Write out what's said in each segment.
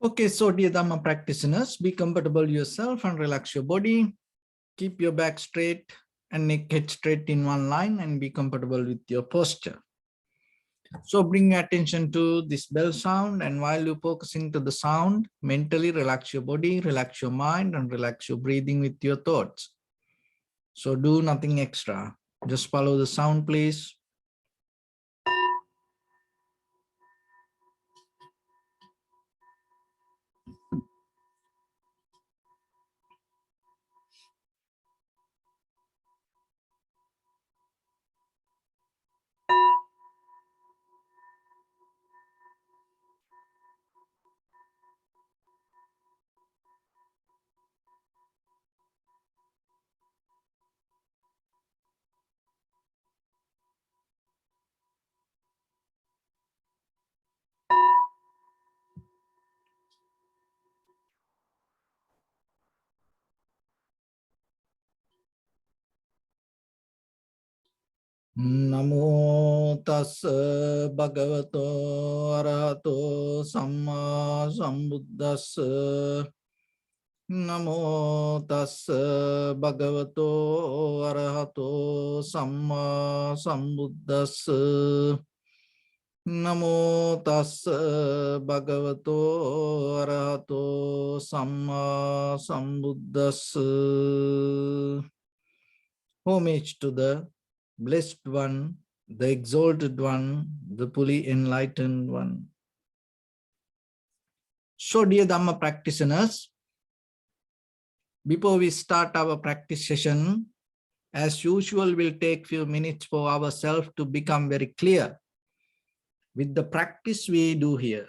Okay, so dear Dharma practitioners, be comfortable yourself and relax your body. Keep your back straight and neck head straight in one line and be comfortable with your posture. So bring your attention to this bell sound, and while you're focusing to the sound, mentally relax your body, relax your mind, and relax your breathing with your thoughts. So do nothing extra. Just follow the sound, please. Namo tassa bhagavato arahato samma sambuddhassa. Namo tassa bhagavato arahato samma sambuddhassa. Namo tassa bhagavato arahato samma sambuddhassa. Homage to the Blessed One, the Exalted One, the fully enlightened One. So, dear Dhamma practitioners, before we start our practice session, as usual, we'll take few minutes for ourselves to become very clear with the practice we do here.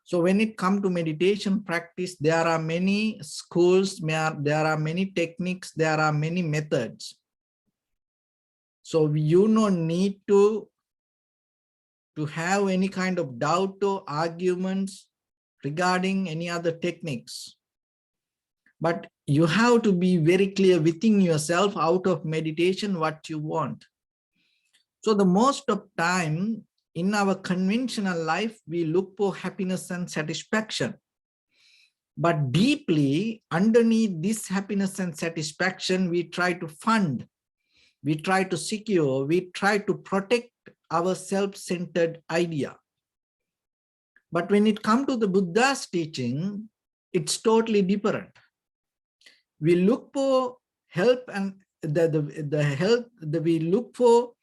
So when it comes to meditation practice, there are many schools, there are many techniques, there are many methods. So you don't need to have any kind of doubt or arguments regarding any other techniques. But you have to be very clear within yourself out of meditation what you want. So the most of time in our conventional life, we look for happiness and satisfaction. But deeply underneath this happiness and satisfaction, we try to fund, we try to secure, we try to protect our self-centered idea. But when it comes to the Buddha's teaching, it's totally different. We look for help and we look for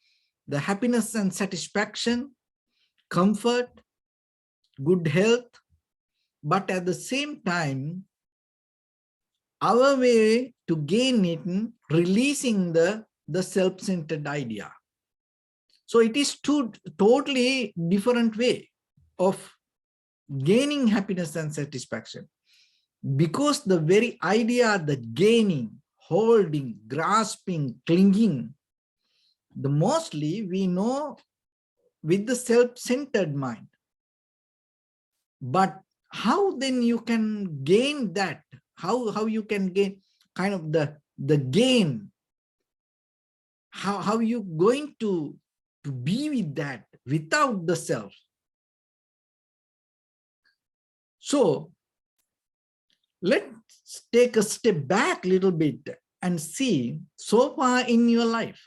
the happiness and satisfaction, comfort, good health, but at the same time, our way to gain it, releasing the self-centered idea. So it is two totally different way of gaining happiness and satisfaction, because the very idea, the gaining, holding, grasping, clinging, the mostly we know with the self-centered mind. But how then you can gain that? How you can gain kind of the gain? How you going to be with that without the self? So let's take a step back a little bit and see so far in your life.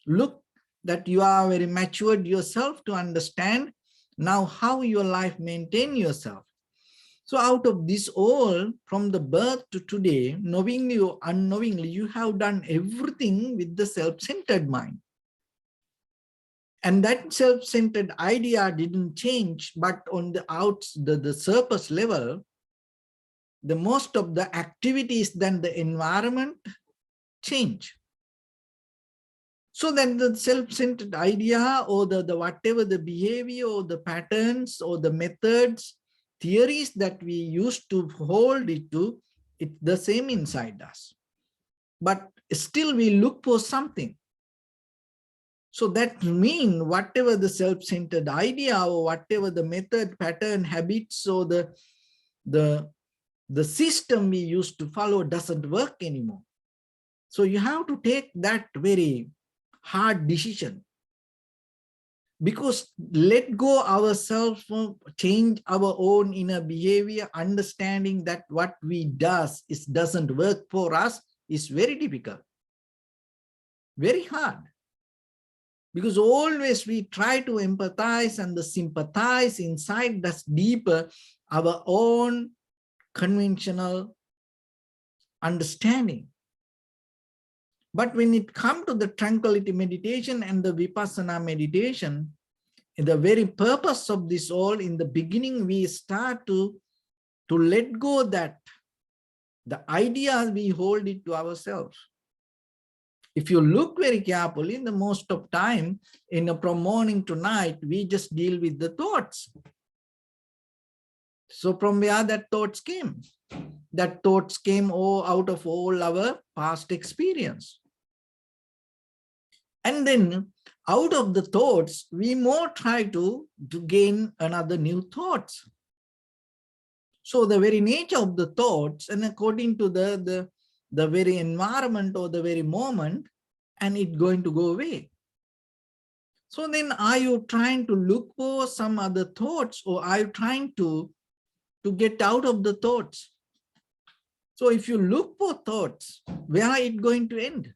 Look that you are very matured yourself to understand now how your life maintain yourself. So out of this all, from the birth to today, knowingly or unknowingly, you have done everything with the self-centered mind. And that self-centered idea didn't change, but on the surface level, the most of the activities than the environment change. So then the self-centered idea or the whatever the behavior or the patterns or the methods, theories that we used to hold it to, it's the same inside us. But still we look for something. So that means whatever the self-centered idea or whatever the method, pattern, habits, or the system we used to follow doesn't work anymore. So you have to take that very hard decision. Because let go ourselves, change our own inner behavior, understanding that what we doesn't work for us is very difficult, very hard. Because always we try to empathize and the sympathize inside that's deeper our own conventional understanding. But when it comes to the tranquility meditation and the vipassana meditation, the very purpose of this all, in the beginning, we start to let go that the ideas we hold it to ourselves. If you look very carefully, in the most of time, from morning to night, we just deal with the thoughts. So from where that thoughts came? That thoughts came out of all our past experience. And then out of the thoughts, we more try to gain another new thoughts. So the very nature of the thoughts, and according to the very environment or the very moment, and it's going to go away. So then are you trying to look for some other thoughts, or are you trying to get out of the thoughts? So if you look for thoughts, where are it going to end?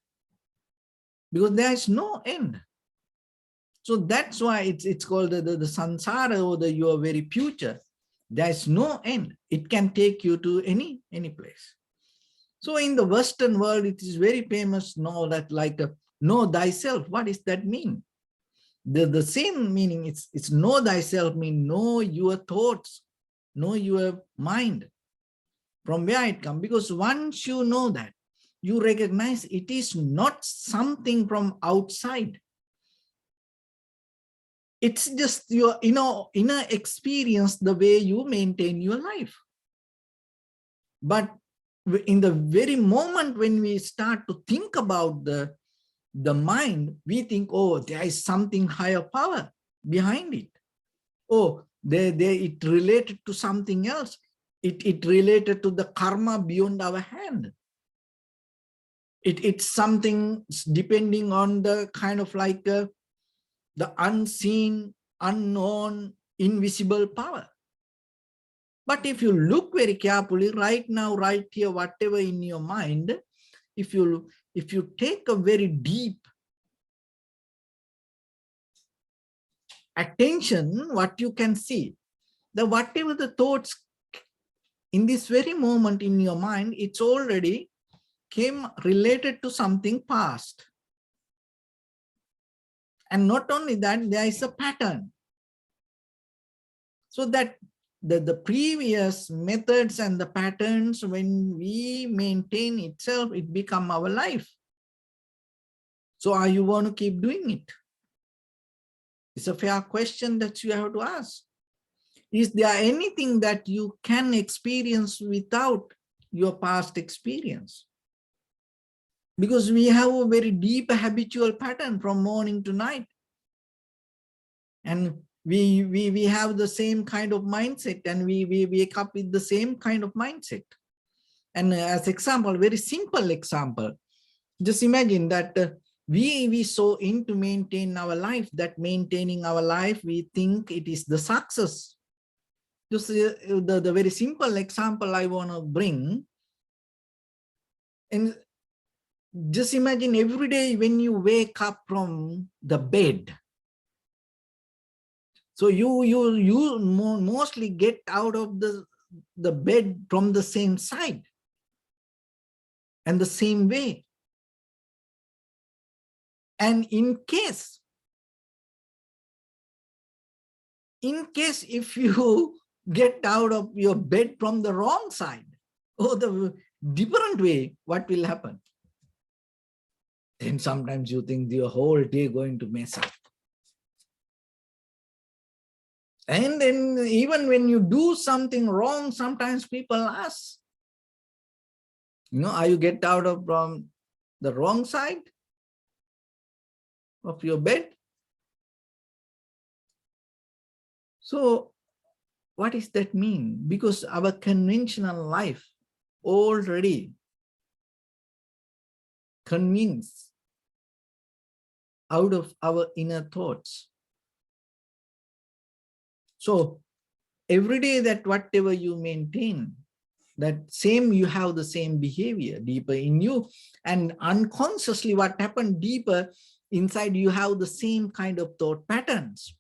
Because there is no end. So that's why it's called the samsara, or your very future. There is no end. It can take you to any place. So in the Western world, it is very famous, know that like know thyself. What does that mean? The same meaning, it's know thyself, mean know your thoughts, know your mind, from where it comes. Because once you know that, you recognize it is not something from outside. It's just your inner experience, the way you maintain your life. But in the very moment when we start to think about the mind, we think, oh, there is something higher power behind it. Oh, it related to something else. It related to the karma beyond our hand. It's something depending on the kind of like the unseen, unknown, invisible power. But if you look very carefully right now, right here, whatever in your mind, if you take a very deep attention, what you can see, that whatever the thoughts in this very moment in your mind, it's already came related to something past. And not only that, there is a pattern. So that the previous methods and the patterns, when we maintain itself, it become our life. So are you want to keep doing it? It's a fair question that you have to ask. Is there anything that you can experience without your past experience? Because we have a very deep habitual pattern from morning to night. And we have the same kind of mindset, and we wake up with the same kind of mindset. And as example, very simple example, just imagine that we so into maintain our life, that maintaining our life, we think it is the success. Just the very simple example I want to bring. And just imagine every day when you wake up from the bed. So you mostly get out of the bed from the same side and the same way. And in case if you get out of your bed from the wrong side or the different way, what will happen? Then sometimes you think your whole day going to mess up. And then even when you do something wrong, sometimes people ask, are you get out of from the wrong side of your bed? So what does that mean? Because our conventional life already convinced out of our inner thoughts. So every day that whatever you maintain, that same, you have the same behavior deeper in you, and unconsciously what happened deeper inside, you have the same kind of thought patterns,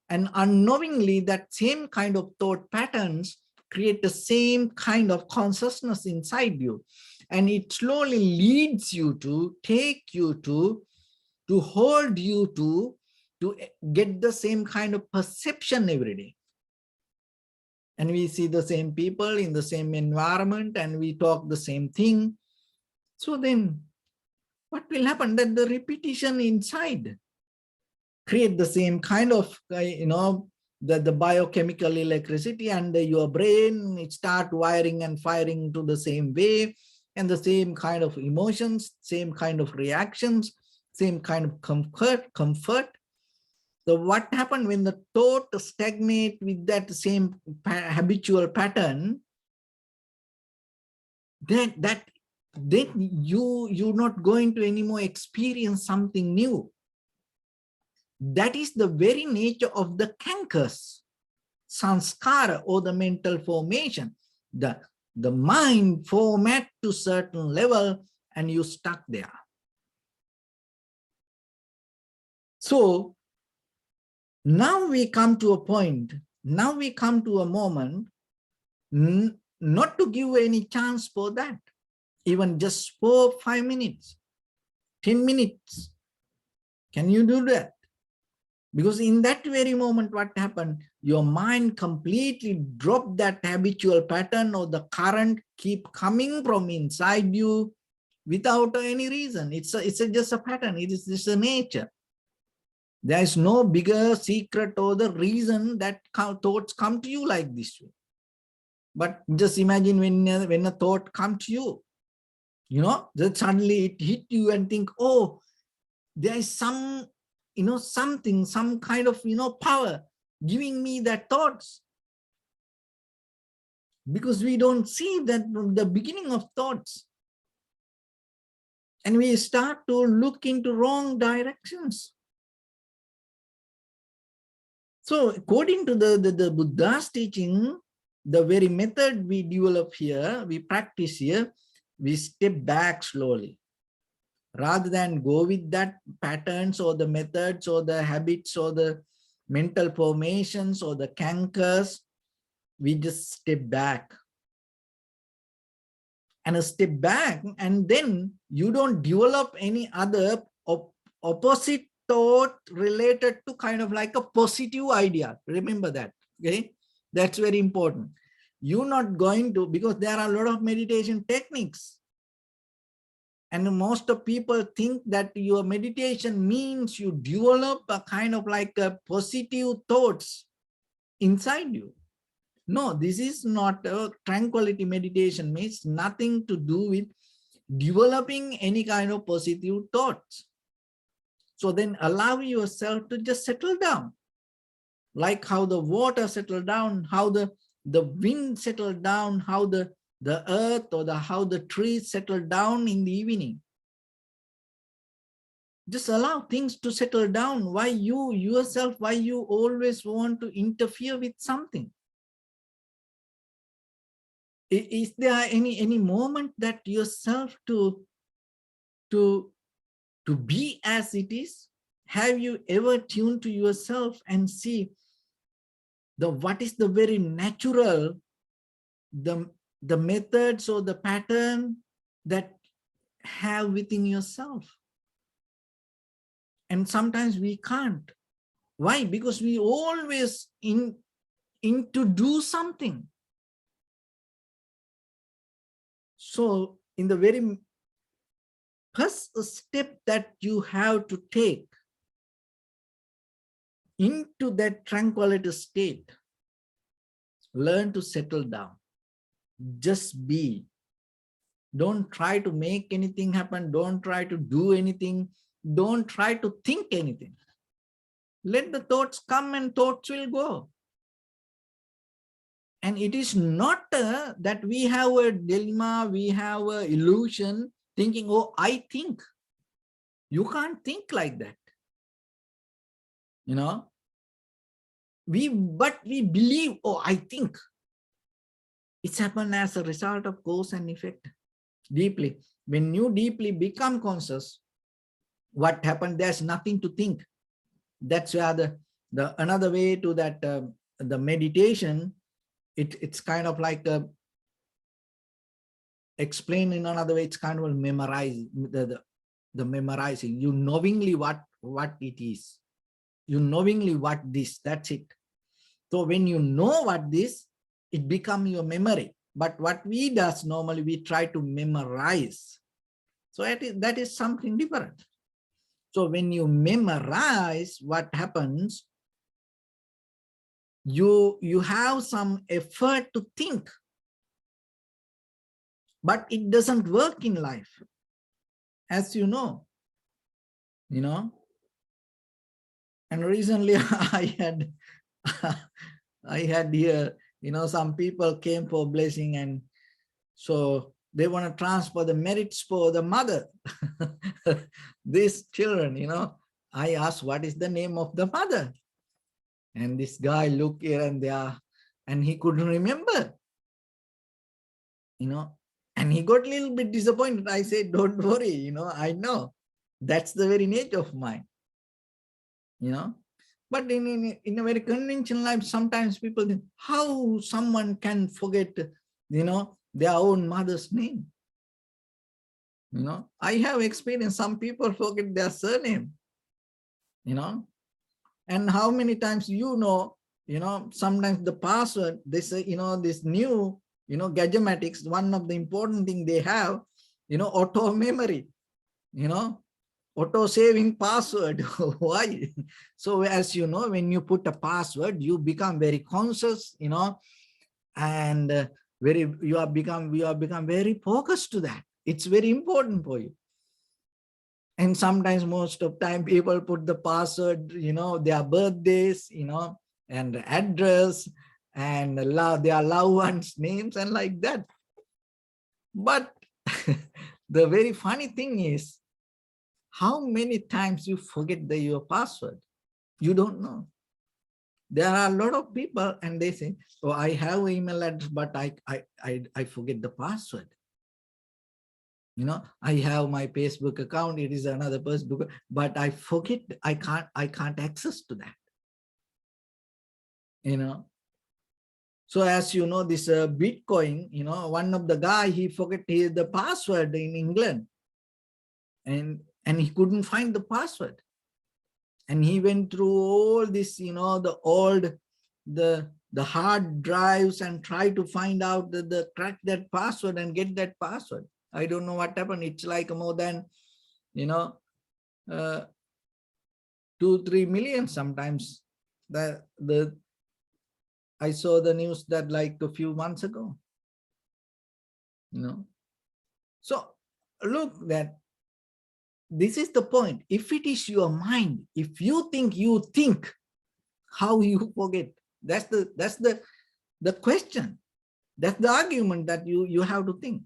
and unknowingly that same kind of thought patterns create the same kind of consciousness inside you, and it slowly leads you to, take you to hold you to get the same kind of perception every day. And we see the same people in the same environment, and we talk the same thing. So then what will happen? That the repetition inside create the same kind of, the biochemical electricity, and your brain, it start wiring and firing to the same way, and the same kind of emotions, same kind of reactions, same kind of comfort. So what happened when the thought stagnate with that same habitual pattern, then you're not going to anymore experience something new. That is the very nature of the cankers, sanskara, or the mental formation. The mind format to certain level, and you stuck there. So now we come to a point, now we come to a moment, not to give any chance for that, even just for 5 minutes, 10 minutes. Can you do that? Because in that very moment, what happened? Your mind completely dropped that habitual pattern, or the current keep coming from inside you without any reason. It's just a pattern. It is just a nature. There is no bigger secret or the reason that thoughts come to you like this way. But just imagine when a thought comes to you, that suddenly it hit you and think, oh, there is some, something, some kind of, power giving me that thoughts. Because we don't see that from the beginning of thoughts. And we start to look into wrong directions. So according to the Buddha's teaching, the very method we develop here, we practice here, we step back slowly. Rather than go with that patterns or the methods or the habits or the mental formations or the cankers, we just step back. And a step back, and then you don't develop any other opposite thought related to kind of like a positive idea. Remember that, okay? That's very important. You're not going to, because there are a lot of meditation techniques. And most of people think that your meditation means you develop a kind of like a positive thoughts inside you. No, this is not a tranquility meditation. Means nothing to do with developing any kind of positive thoughts. So then allow yourself to just settle down. Like how the water settled down, how the wind settled down, how the earth or how the trees settled down in the evening. Just allow things to settle down. Why you yourself, why you always want to interfere with something? Is there any moment that yourself to be as it is? Have you ever tuned to yourself and see what is the very natural, the methods or the pattern that have within yourself? And sometimes we can't. Why? Because we always to do something. So in the very first step that you have to take into that tranquility state, learn to settle down. Just be. Don't try to make anything happen. Don't try to do anything. Don't try to think anything. Let the thoughts come and thoughts will go. And it is not that we have a dilemma, we have an illusion thinking, oh, I think. You can't think like that. But we believe, oh, I think. It's happened as a result of cause and effect. Deeply. When you deeply become conscious, what happened? There's nothing to think. That's where the another way to that the meditation. It's kind of like explain in another way. It's kind of memorize the memorizing. You knowingly what it is. You knowingly what this. That's it. So when you know what this, it becomes your memory. But what we does normally, we try to memorize. So that is something different. So when you memorize, what happens? You have some effort to think, but it doesn't work in life, as you know. And recently I had here, some people came for blessing, and so they want to transfer the merits for the mother. These children, I asked, what is the name of the mother? And this guy looked here and there, and he couldn't remember, and he got a little bit disappointed. I said, don't worry, I know. That's the very nature of mine, But in a very conventional life, sometimes people think, how someone can forget, their own mother's name. I have experienced some people forget their surname, and how many times, sometimes the password, this, this new, gadgetics, one of the important thing they have, auto memory, auto saving password. Why? So as you know, when you put a password, you become very conscious, and you are become very focused to that. It's very important for you. And sometimes, most of time, people put the password, their birthdays, and address, and their loved ones' names, and like that. But the very funny thing is, how many times you forget your password? You don't know. There are a lot of people, and they say, oh, I have email address, but I forget the password. I have my Facebook account, it is another Facebook, but I forget, I can't access to that. So as you know, this Bitcoin, one of the guy, he forget the password in England, and he couldn't find the password. And he went through all this, the old, the hard drives, and tried to find out crack that password and get that password. I don't know what happened. It's like more than, 2-3 million sometimes. I saw the news that like a few months ago. So look, that this is the point. If it is your mind, if you think, how you forget? That's the question. That's the argument that you have to think.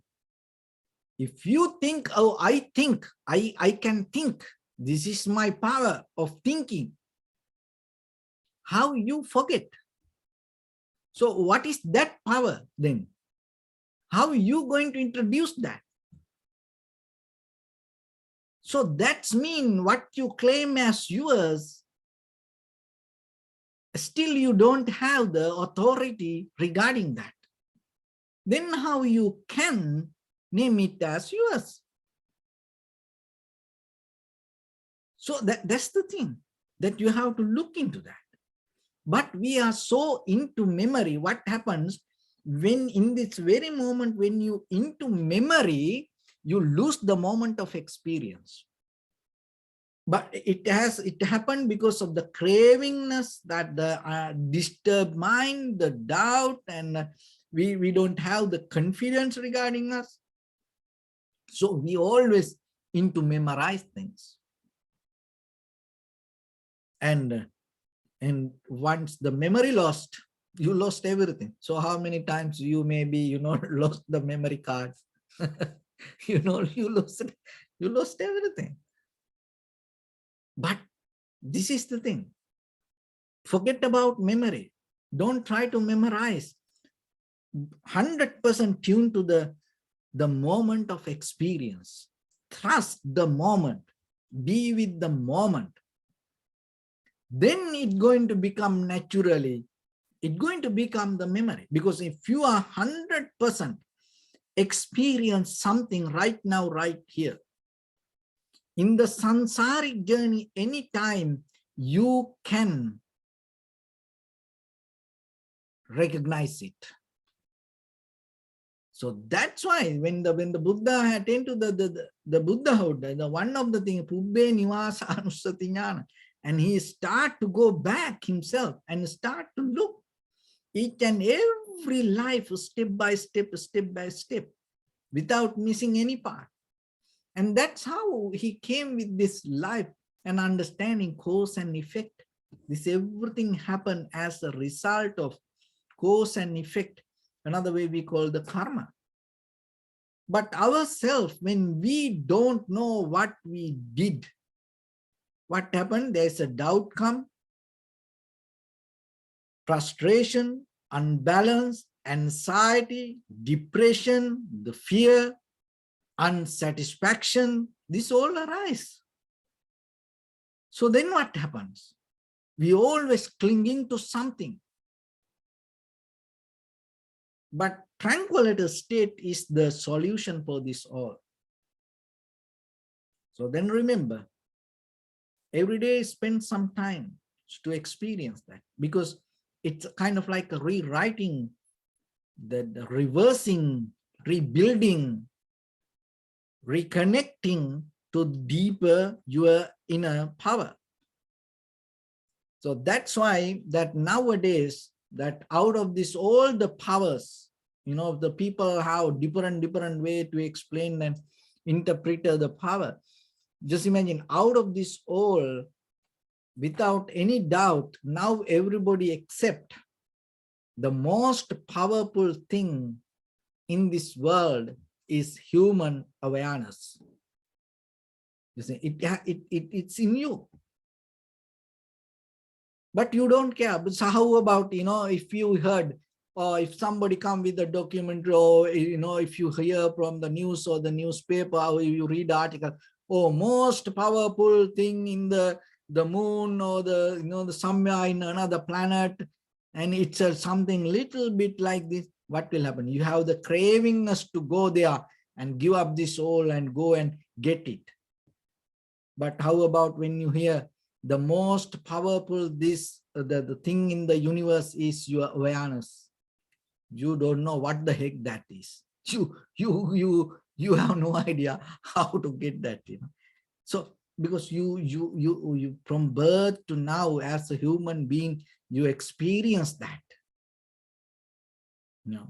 If you think, oh, I think, I can think, this is my power of thinking, how you forget? So what is that power then? How are you going to introduce that? So that's mean what you claim as yours, still you don't have the authority regarding that. Then how you can name it as yours? So that's the thing that you have to look into that. But we are so into memory. What happens when in this very moment, when you into memory, you lose the moment of experience. But it happened because of the cravingness, that the disturbed mind, the doubt, and we don't have the confidence regarding us. So we always into memorize things. And once the memory lost, you lost everything. So how many times you maybe, lost the memory cards? you lost everything. But this is the thing. Forget about memory. Don't try to memorize. 100% tuned to the moment of experience. Trust the moment. Be with the moment. Then it's going to become naturally, it's going to become the memory. Because if you are 100% experience something right now, right here, in the samsaric journey, anytime you can recognize it. So that's why when the Buddha attained to the Buddhahood, the one of the things, Pubbhe Nivasa Anusati Jnana, and he start to go back himself and start to look each and every life step by step, without missing any part. And that's how he came with this life and understanding cause and effect. This everything happened as a result of cause and effect. Another way we call the karma. But ourselves, when we don't know what we did, what happened? There's a doubt come, frustration, unbalance, anxiety, depression, the fear, unsatisfaction, this all arise. So then what happens? We always clinging to something. But tranquility state is the solution for this all. So then remember, every day spend some time to experience that, because it's kind of like a rewriting, the reversing, rebuilding, reconnecting to deeper your inner power. So that's why that nowadays, that out of this all the powers, you know, the people have different way to explain and interpret the power. Just imagine, out of this all, without any doubt, now everybody accept the most powerful thing in this world is human awareness. You see, it's in you. But you don't care. But so how about, you know, if you heard, or if somebody come with a documentary, or, you know, if you hear from the news or the newspaper, or you read the article, oh, most powerful thing in the moon, or the, you know, the somewhere in another planet, and it's something little bit like this, what will happen? You have the cravingness to go there and give up this all and go and get it. But how about when you hear the most powerful, the thing in the universe is your awareness? You don't know what the heck that is. You have no idea how to get that, you know. So because you from birth to now, as a human being, you experience that, you know.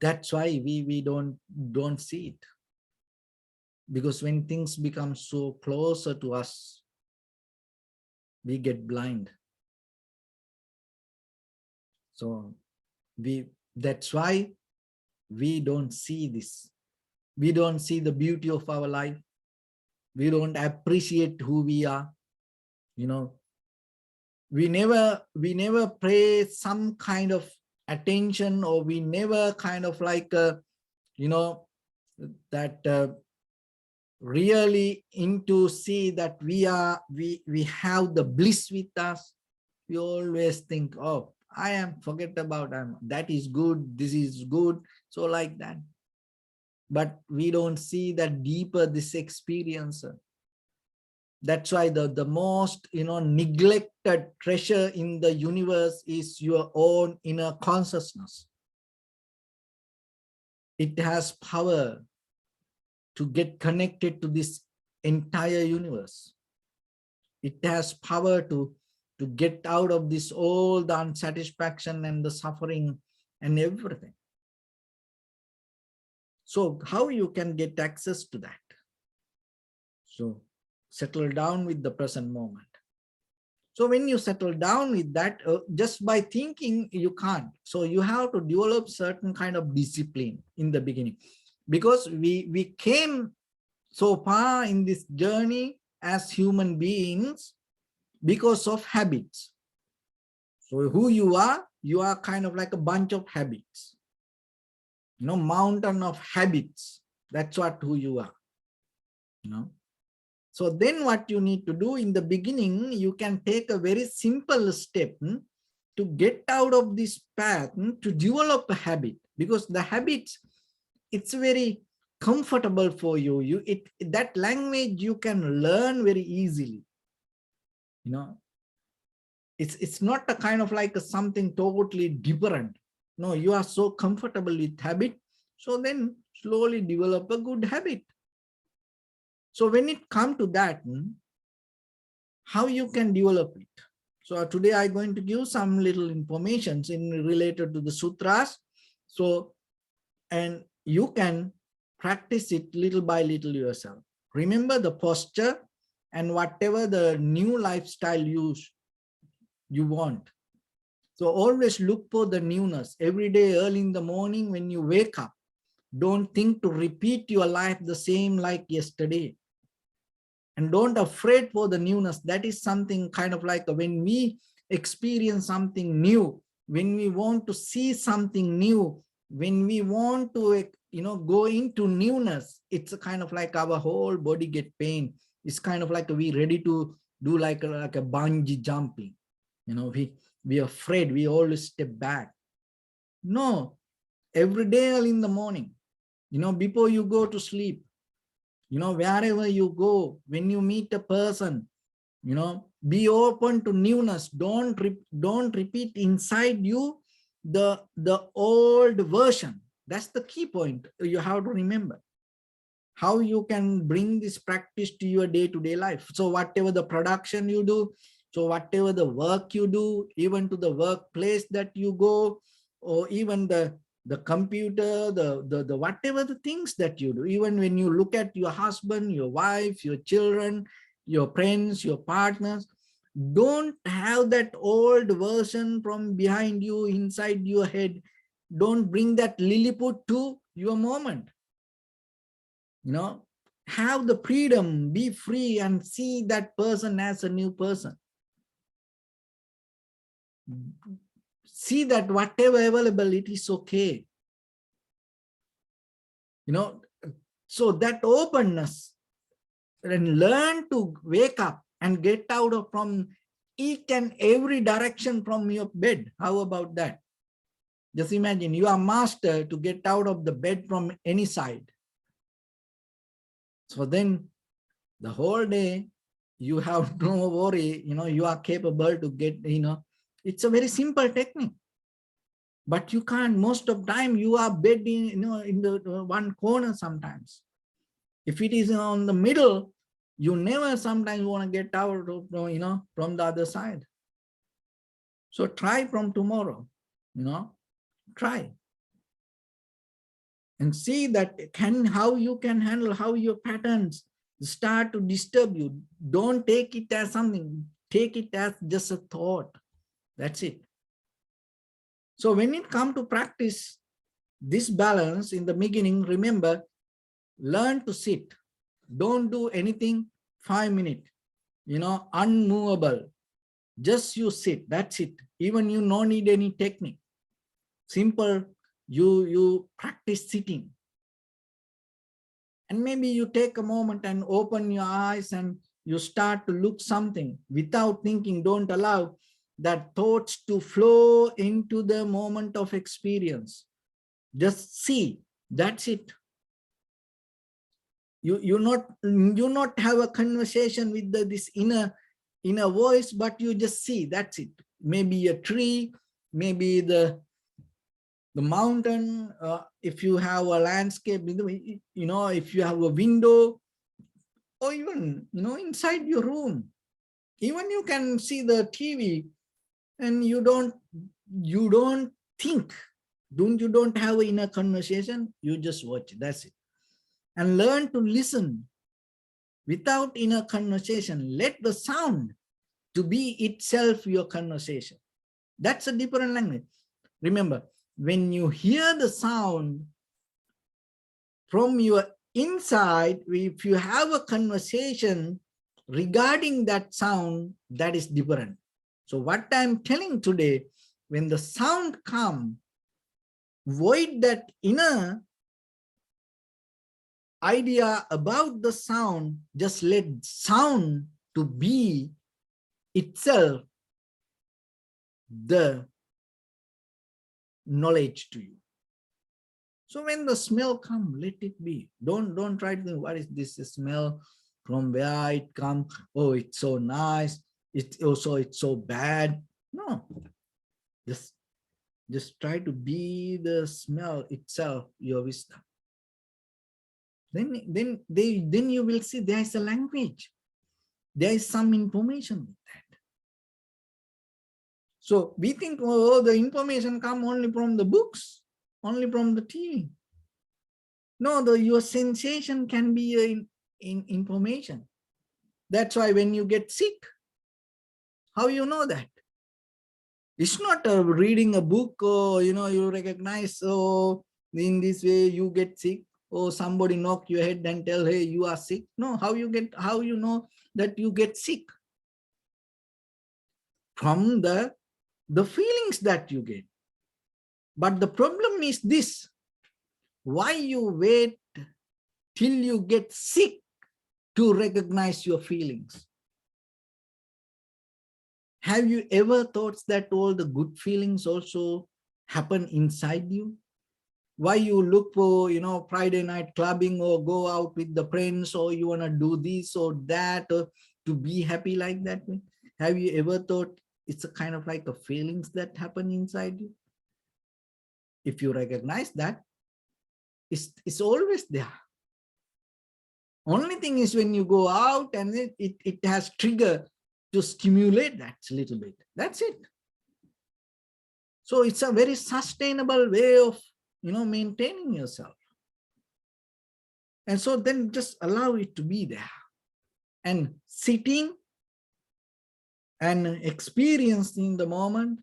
That's why we don't see it. Because when things become so closer to us, we get blind. So that's why we don't see this. We don't see the beauty of our life. We don't appreciate who we are. You know, we never pay some kind of attention, or we never kind of like, you know, that really into see that we have the bliss with us. We always think, oh, forget about that is good, this is good, so like that. But we don't see that deeper this experience. That's why the most, you know, neglected treasure in the universe is your own inner consciousness. It has power to get connected to this entire universe. It has power to get out of this all the unsatisfaction and the suffering and everything. So how you can get access to that? So settle down with the present moment. So when you settle down with that, just by thinking, you can't. So you have to develop certain kind of discipline in the beginning, because we came so far in this journey as human beings because of habits. So who you are kind of like a bunch of habits, mountain of habits. That's who you are, So then what you need to do in the beginning, you can take a very simple step to get out of this path, to develop a habit, because the habits, it's very comfortable for you. That language you can learn very easily. It's not a kind of like something totally different. No, you are so comfortable with habit. So then slowly develop a good habit. So when it comes to that, how you can develop it? So today I'm going to give some little information related to the sutras. So, and you can practice it little by little yourself. Remember the posture and whatever the new lifestyle you want. So always look for the newness. Every day early in the morning when you wake up, don't think to repeat your life the same like yesterday. And don't afraid for the newness. That is something kind of like when we experience something new, when we want to see something new, when we want to go into newness, it's a kind of like our whole body get pain. It's kind of like we ready to do like a bungee jumping. We are afraid, we always step back. No, every day early in the morning, before you go to sleep, wherever you go, when you meet a person, be open to newness. Don't repeat inside you the old version. That's the key point you have to remember. How you can bring this practice to your day-to-day life. So whatever the production you do, so whatever the work you do, even to the workplace that you go, or even the computer, the whatever the things that you do, even when you look at your husband, your wife, your children, your friends, your partners, don't have that old version from behind you inside your head. Don't bring that Lilliput to your moment. Have the freedom, be free, and see that person as a new person. See that whatever available, it is okay. So that openness, and learn to wake up and get out of from each and every direction from your bed. How about that? Just imagine you are master to get out of the bed from any side. So then the whole day you have no worry, you are capable to get, it's a very simple technique. But you can't, most of the time you are bed in, in the one corner sometimes. If it is on the middle, you never sometimes want to get out of, from the other side. So try from tomorrow, try. And see that how you can handle, how your patterns start to disturb you. Don't take it as something, take it as just a thought. That's it. So when it comes to practice this balance in the beginning, remember, learn to sit. Don't do anything 5 minutes, unmovable. Just you sit, that's it. Even you don't need any technique. Simple, you practice sitting. And maybe you take a moment and open your eyes and you start to look something without thinking. Don't allow that thoughts to flow into the moment of experience. Just see, that's it. You not have a conversation with this inner voice, but you just see, that's it. Maybe a tree, maybe the mountain, if you have a landscape, if you have a window, or even, inside your room, even you can see the TV, and you don't think, you don't have an inner conversation, you just watch, that's it. And learn to listen without inner conversation. Let the sound to be itself your conversation. That's a different language. Remember, when you hear the sound from your inside, if you have a conversation, regarding that sound, that is different. So what I'm telling today, when the sound comes, void that inner idea about the sound, just let sound to be itself the knowledge to you. So when the smell comes, let it be. Don't try to think, what is this smell? From where it comes? Oh, it's so nice. It's also it's so bad. No, just try to be the smell itself, your wisdom. Then you will see there is a language. There is some information with that. So we think, oh, the information come only from the books, only from the TV. No, your sensation can be in information. That's why when you get sick, how you know that? It's not reading a book or, you recognize, oh, in this way you get sick, or somebody knock your head and tell, hey, you are sick. No, how you know that you get sick? From the feelings that you get. But the problem is this: why you wait till you get sick to recognize your feelings? Have you ever thought that all the good feelings also happen inside you? Why you look for, Friday night clubbing or go out with the friends, or you want to do this or that, or to be happy like that? Have you ever thought it's a kind of like a feelings that happen inside you? If you recognize that, it's always there. Only thing is when you go out and it has trigger to stimulate that a little bit. That's it. So it's a very sustainable way of, maintaining yourself. And so then just allow it to be there. And sitting and experiencing the moment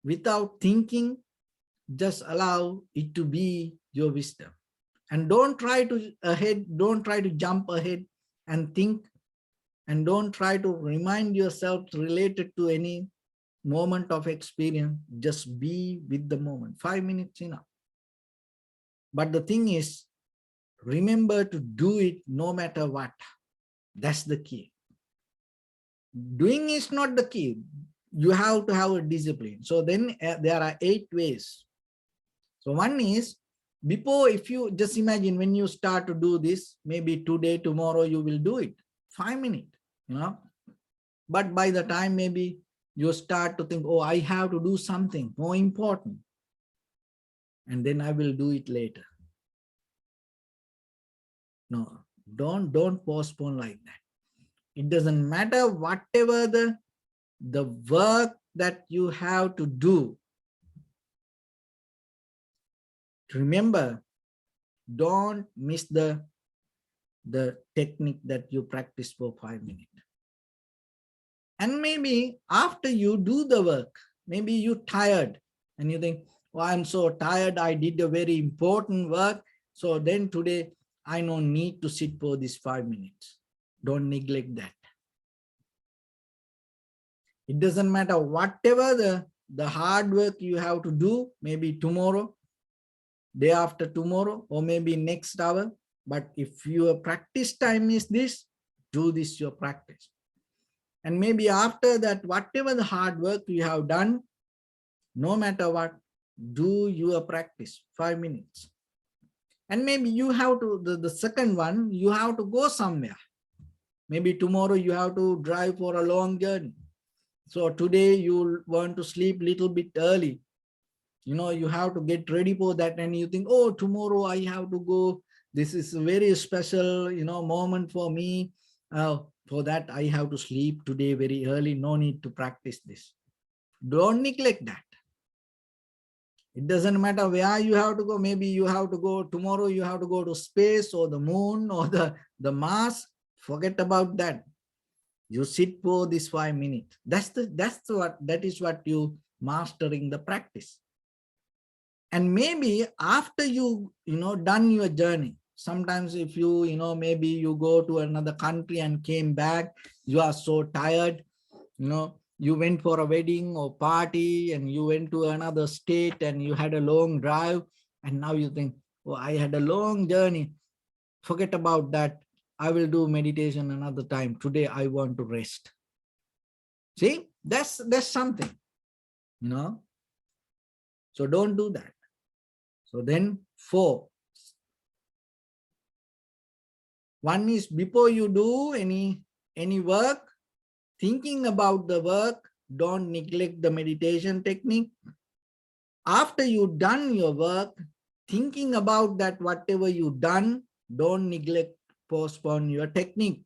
without thinking, just allow it to be your wisdom. And don't try to jump ahead and think, and don't try to remind yourself related to any moment of experience. Just be with the moment. 5 minutes enough. But the thing is, remember to do it no matter what. That's the key. Doing is not the key. You have to have a discipline. So then there are 8 ways. So one is, if you just imagine when you start to do this, maybe today, tomorrow, you will do it. 5 minutes, But by the time maybe you start to think, oh, I have to do something more important, and then I will do it later. No, don't postpone like that. It doesn't matter whatever the work that you have to do. Remember, don't miss the technique that you practice for 5 minutes. And maybe after you do the work, maybe you're tired and you think, oh, I'm so tired, I did a very important work. So then today, I don't need to sit for this 5 minutes. Don't neglect that. It doesn't matter whatever the hard work you have to do, maybe tomorrow, day after tomorrow, or maybe next hour. But if your practice time is this, do this your practice. And maybe after that, whatever the hard work you have done, no matter what, do your practice 5 minutes. And maybe you have to, the second one, you have to go somewhere. Maybe tomorrow you have to drive for a long journey. So today you want to sleep a little bit early. You have to get ready for that, and you think, oh, tomorrow I have to go. This is a very special, moment for me. For that, I have to sleep today very early. No need to practice this. Don't neglect that. It doesn't matter where you have to go. Maybe you have to go tomorrow, you have to go to space or the moon or the Mars. Forget about that. You sit for this 5 minutes. That is what you mastering the practice. And maybe after you done your journey, Sometimes if you, maybe you go to another country and came back, you are so tired, you went for a wedding or party and you went to another state and you had a long drive, and now you think, oh, I had a long journey. Forget about that. I will do meditation another time. Today I want to rest. See, that's something, So don't do that. So then 4. One is before you do any work, thinking about the work, don't neglect the meditation technique. After you've done your work, thinking about that whatever you've done, don't neglect, postpone your technique.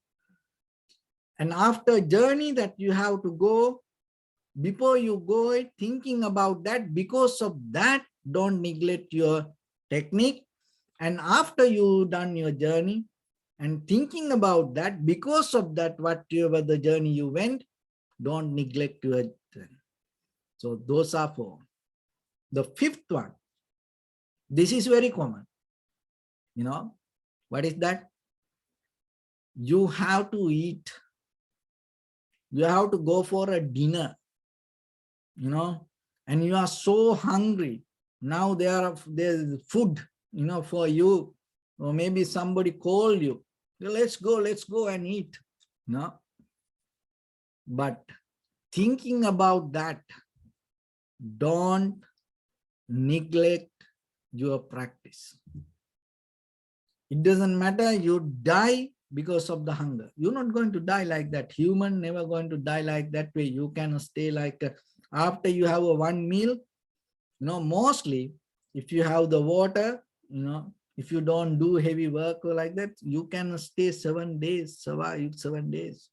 And after journey that you have to go, before you go it, thinking about that, because of that, don't neglect your technique. And after you done your journey and thinking about that, because of that, whatever the journey you went, don't neglect your journey. So those are 4. The 5th one, this is very common. What is that? You have to eat. You have to go for a dinner, and you are so hungry. Now there's food, for you, or maybe somebody called you. Let's go and eat. But thinking about that, don't neglect your practice. It doesn't matter, you die because of the hunger. You're not going to die like that. Human never going to die like that way. You can stay like, after you have a one meal, mostly if you have the water, if you don't do heavy work or like that, you can stay 7 days, survive 7 days.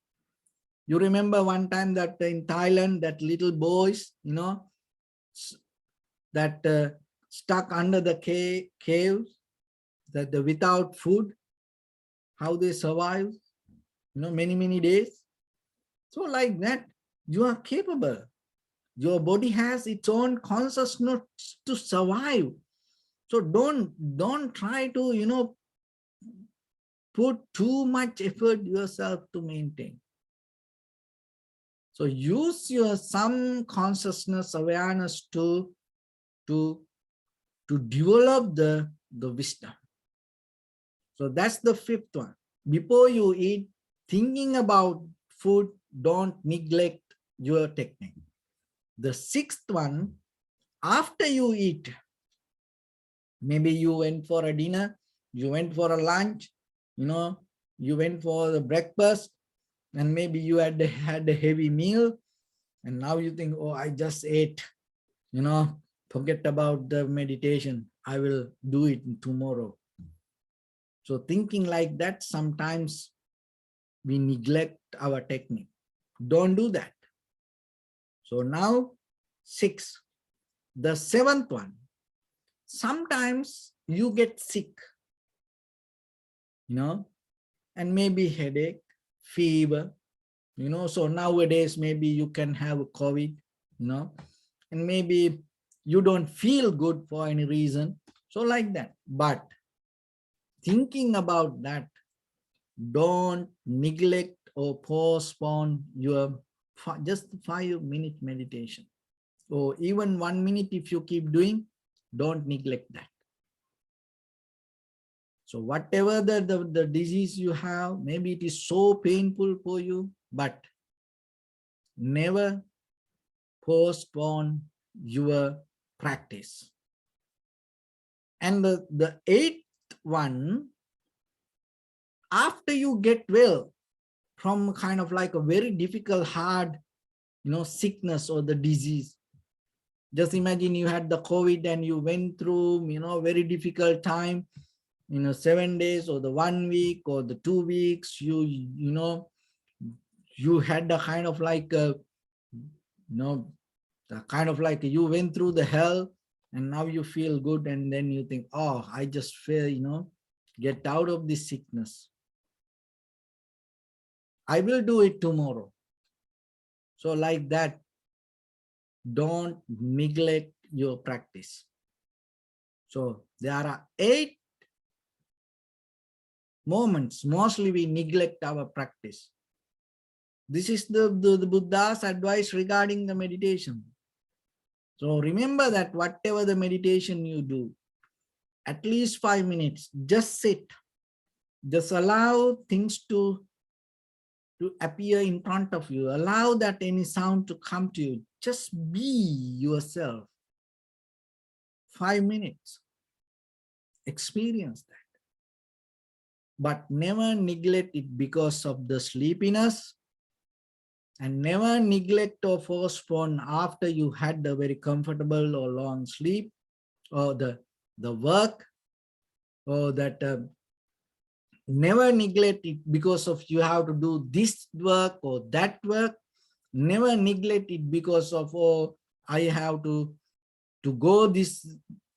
You remember one time that in Thailand, that little boys, that stuck under the caves, that without food, how they survive, many days. So like that, you are capable. Your body has its own consciousness to survive. So don't try to, put too much effort yourself to maintain. So use your some consciousness awareness to develop the wisdom. So that's the 5th one. Before you eat, thinking about food, don't neglect your technique. The 6th one, after you eat, maybe you went for a dinner, you went for a lunch, you went for the breakfast, and maybe you had a heavy meal, and now you think, oh, I just ate, forget about the meditation. I will do it tomorrow. So thinking like that, sometimes we neglect our technique. Don't do that. So now 6. The 7th one, sometimes you get sick, and maybe headache, fever, so nowadays maybe you can have a COVID, and maybe you don't feel good for any reason. So like that. But thinking about that, don't neglect or postpone your just 5-minute meditation, or even 1 minute. If you keep doing, don't neglect that. So whatever the disease you have, maybe it is so painful for you, but never postpone your practice. And the 8th one, after you get well from kind of like a very difficult, hard, sickness or the disease. Just imagine you had the COVID and you went through, very difficult time, 7 days or the 1 week or the 2 weeks, you had the kind of like, you went through the hell, and now you feel good, and then you think, oh, I just feel, get out of this sickness. I will do it tomorrow. So like that, don't neglect your practice. So there are 8 moments, mostly we neglect our practice. This is the Buddha's advice regarding the meditation. So remember that whatever the meditation you do, at least 5 minutes, just sit, just allow things to appear in front of you, allow that any sound to come to you, just be yourself. 5 minutes, experience that. But never neglect it because of the sleepiness, and never neglect or postpone after you had a very comfortable or long sleep, or the work, or that never neglect it because of you have to do this work or that work. Never neglect it because of, oh, I have to go this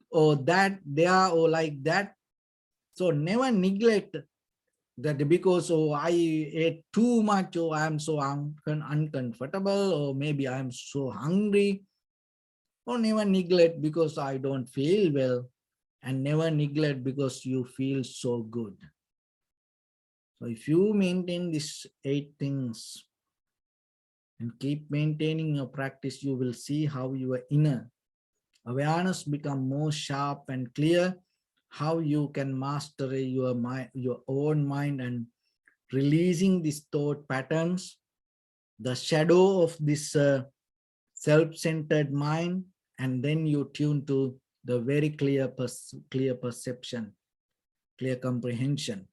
or that there or like that. So never neglect that because, oh, I ate too much, or I'm so uncomfortable, or maybe I'm so hungry. Or never neglect because I don't feel well, and never neglect because you feel so good. So if you maintain these 8 things and keep maintaining your practice, you will see how your inner awareness become more sharp and clear, how you can master your mind, your own mind, and releasing these thought patterns, the shadow of this self-centered mind, and then you tune to the very clear perception, clear comprehension,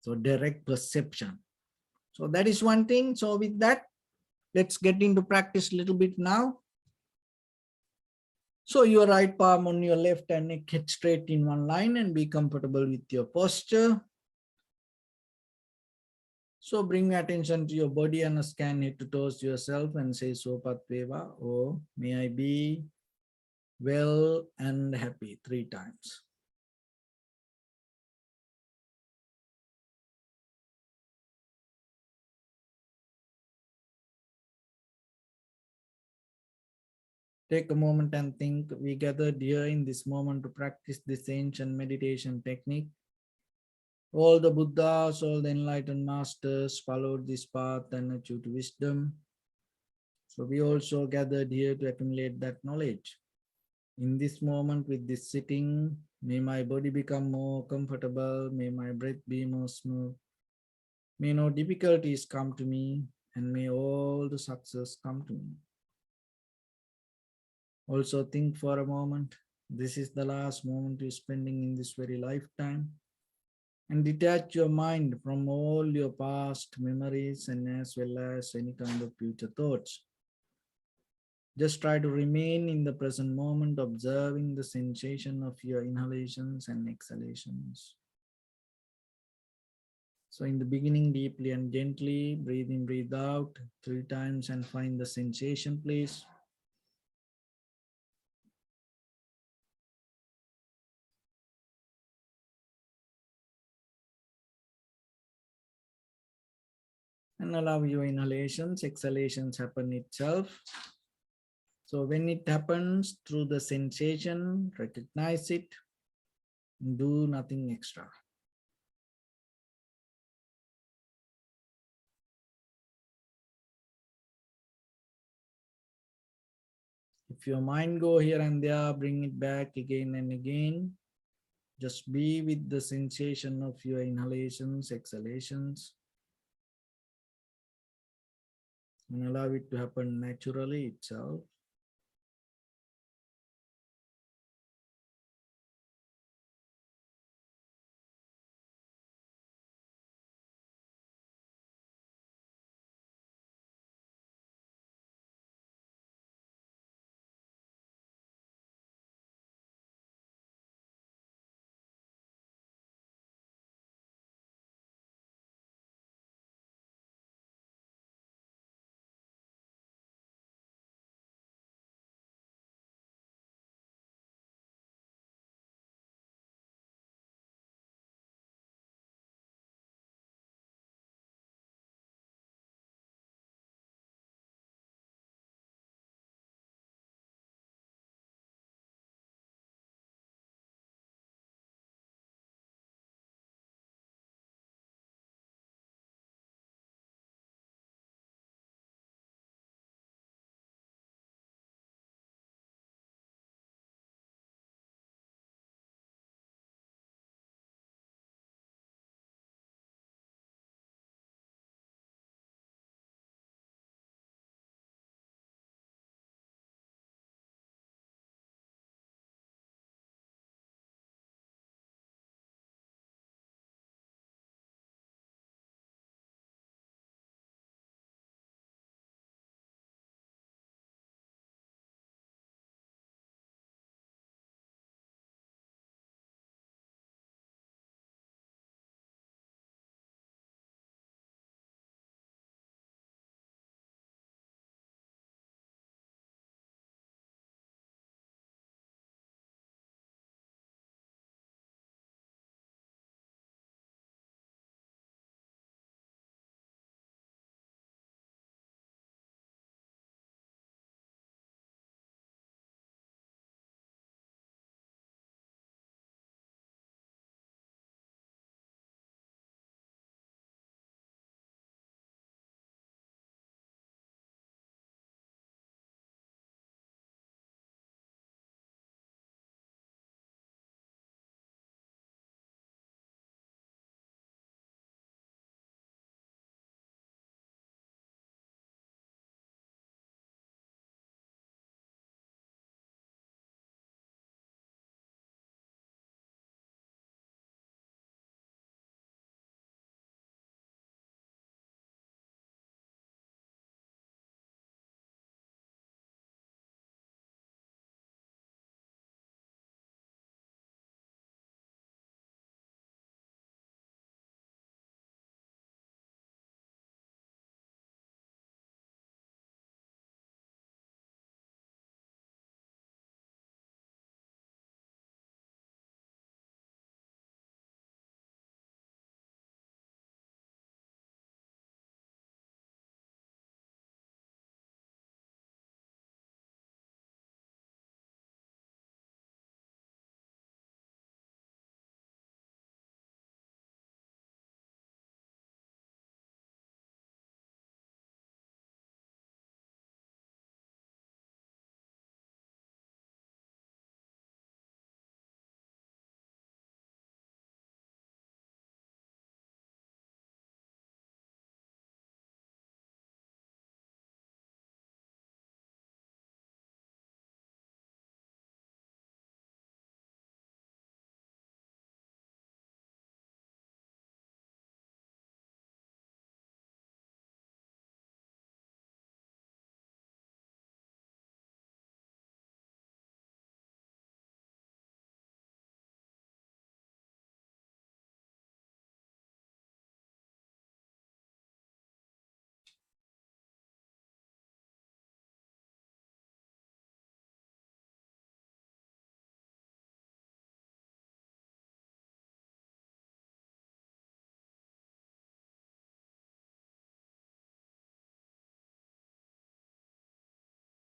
so direct perception. So that is one thing. So with that, let's get into practice a little bit now. So your right palm on your left and neck, head straight in one line, and be comfortable with your posture. So bring attention to your body and scan head to toes yourself and say Sopat Veva, or may I be well and happy 3 times. Take a moment and think. We gathered here in this moment to practice this ancient meditation technique. All the Buddhas, all the enlightened masters followed this path and achieved wisdom. So we also gathered here to accumulate that knowledge. In this moment with this sitting, may my body become more comfortable, may my breath be more smooth, may no difficulties come to me, and may all the success come to me. Also think for a moment, this is the last moment you're spending in this very lifetime, and detach your mind from all your past memories and as well as any kind of future thoughts. Just try to remain in the present moment, observing the sensation of your inhalations and exhalations. So in the beginning, deeply and gently, breathe in, breathe out 3 times and find the sensation, please. And allow your inhalations, exhalations happen itself. So when it happens through the sensation, recognize it, do nothing extra. If your mind go here and there, bring it back again and again. Just be with the sensation of your inhalations, exhalations, and allow it to happen naturally itself.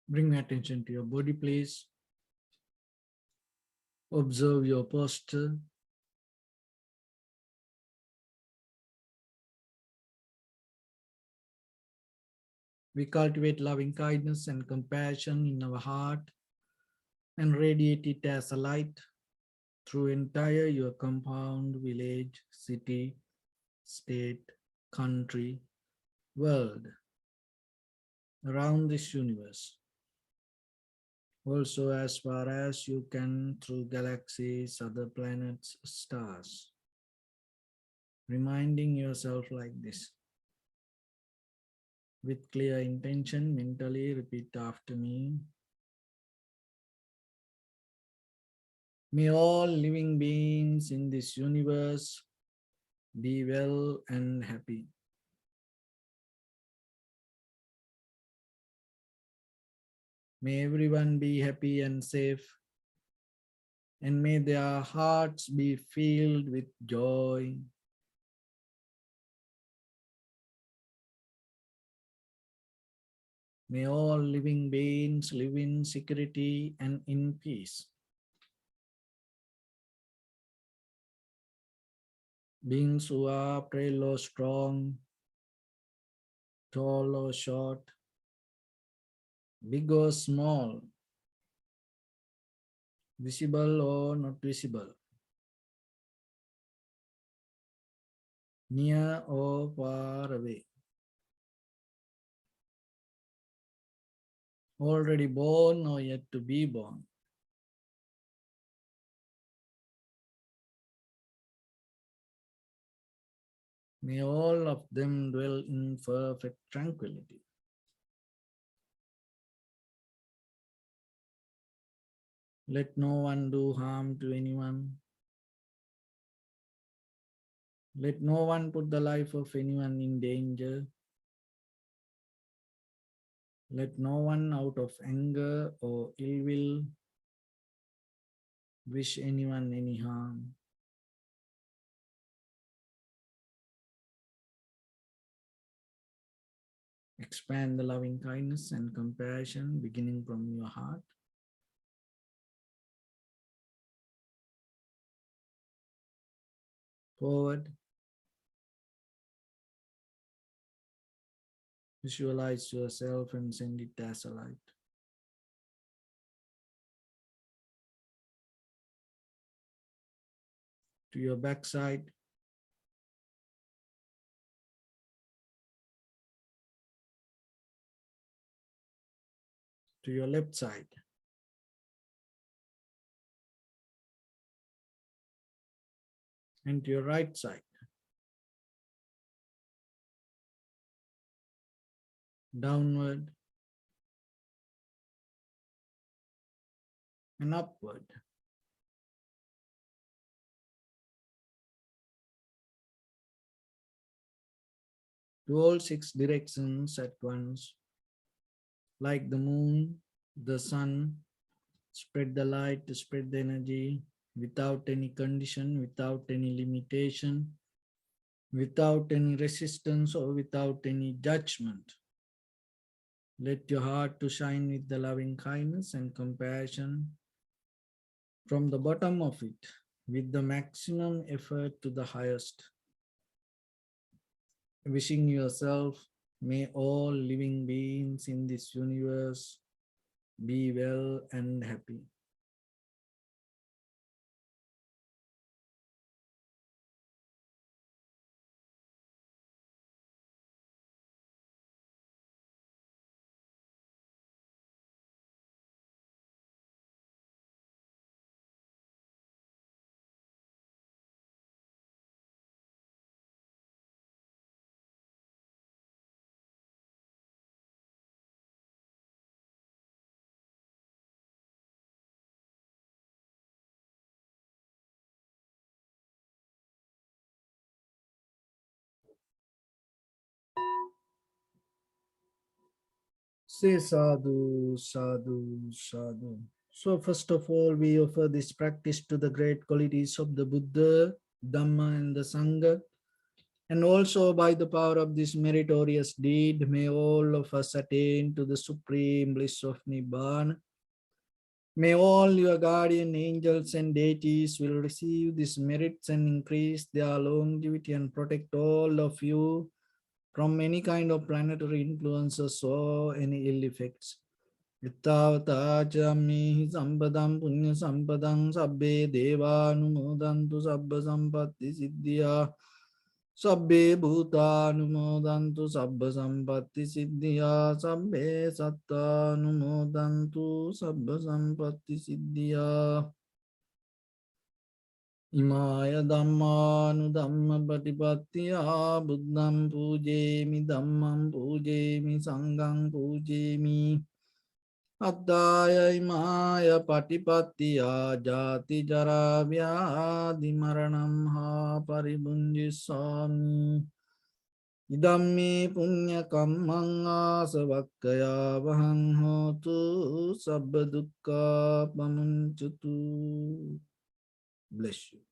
Bring attention to your body, please. Observe your posture. We cultivate loving kindness and compassion in our heart and radiate it as a light through entire your compound, village, city, state, country, world, around this universe. Also as far as you can through galaxies, other planets, stars. Reminding yourself like this. With clear intention, mentally repeat after me. May all living beings in this universe be well and happy. May everyone be happy and safe, and may their hearts be filled with joy. May all living beings live in security and in peace. Beings who are frail or strong, tall or short, big or small, visible or not visible, near or far away, already born or yet to be born. May all of them dwell in perfect tranquility. Let no one do harm to anyone. Let no one put the life of anyone in danger. Let no one out of anger or ill will wish anyone any harm. Expand the loving kindness and compassion beginning from your heart. Forward. Visualize yourself and send it as a light. To your backside. To your left side. And to your right side. Downward and upward. To all 6 directions at once. Like the moon, the sun, spread the light, spread the energy without any condition, without any limitation, without any resistance or without any judgment. Let your heart to shine with the loving kindness and compassion from the bottom of it with the maximum effort to the highest. Wishing yourself, may all living beings in this universe be well and happy. Say sadhu, sadhu, sadhu. So first of all, we offer this practice to the great qualities of the Buddha, Dhamma and the Sangha. And also by the power of this meritorious deed, may all of us attain to the supreme bliss of Nibbana. May all your guardian angels and deities will receive these merits and increase their longevity and protect all of you from any kind of planetary influences or any ill effects. Ittavata cammi sampadam punya sampadam sabbe devanumodantu sabba sampatti siddhya sabbe bhutanumodantu sabba sampatti siddhya sabbe sattanumodantu sabba sampatti siddhya. Imaya dhammanu dhamma patipattiya buddham pujemi dhammam pujemi sangham pujemi. Addaya imaya patipattiya jati jara vyadhi maranam ha paribunjisami. Idammi punya kammang asavakkaya vahang hotu sabba dukkha pamunchutu. Bless you.